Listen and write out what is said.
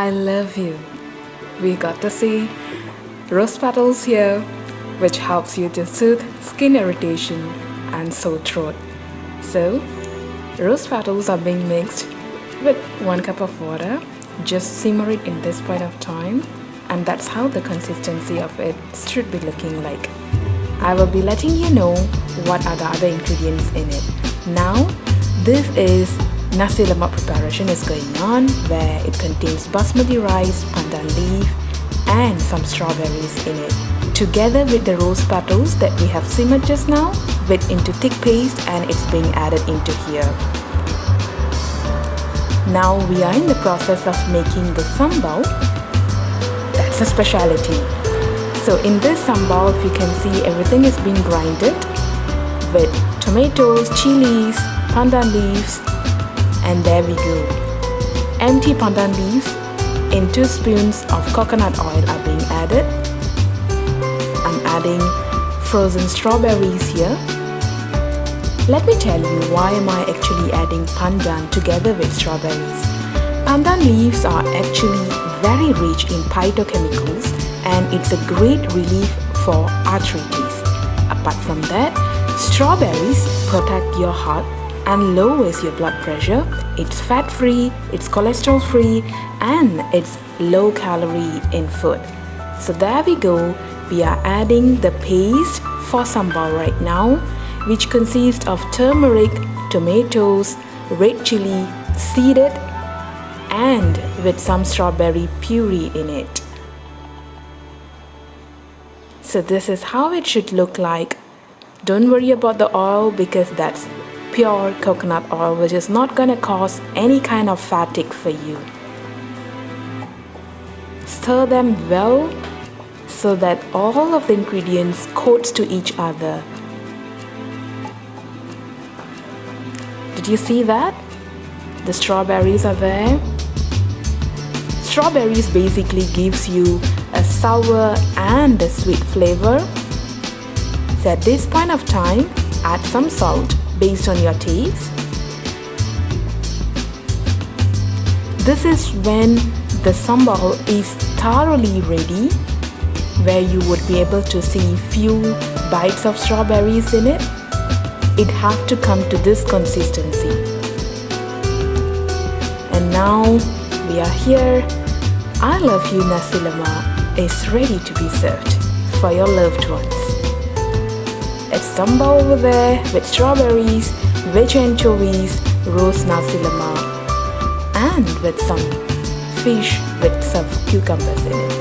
I love you. We got to see rose petals here, which helps you to soothe skin irritation and sore throat. So, rose petals are being mixed with 1 cup of water. Just simmer it in this point of time, and that's how the consistency of it should be looking like. I will be letting you know what are the other ingredients in it. Now, this is NASI LEMAK preparation is going on, where it contains basmati rice, pandan leaf and some strawberries in it, together with the rose petals that we have simmered just now with into thick paste, and it's being added into here. Now we are in the process of making the sambal. That's a specialty. So in this sambal, if you can see, everything is being grinded with tomatoes, chilies, pandan leaves, and there we go. Empty pandan leaves in 2 spoons of coconut oil are being added. I'm adding frozen strawberries here. Let me tell you why am I actually adding pandan together with strawberries. Pandan leaves are actually very rich in phytochemicals, and it's a great relief for arthritis. Apart from that, strawberries protect your heart and lowers your blood pressure. It's fat-free, it's cholesterol-free, and it's low-calorie in food. So there we go. We are adding the paste for sambal right now, which consists of turmeric, tomatoes, red chili, seeded, and with some strawberry puree in it. So this is how it should look like. Don't worry about the oil, because that's pure coconut oil, which is not going to cause any kind of fatigue for you. Stir them well so that all of the ingredients coats to each other. Did you see that? The strawberries are there. Strawberries basically gives you a sour and a sweet flavor. So at this point of time, add some salt based on your taste. This is when the sambal is thoroughly ready, where you would be able to see few bites of strawberries in it. It has to come to this consistency. And now we are here. I love you NASI LEMAK is ready to be served for your loved ones. It's sambal over there with strawberries, veg anchovies, roast NASI LEMAK, and with some fish with some cucumbers in it.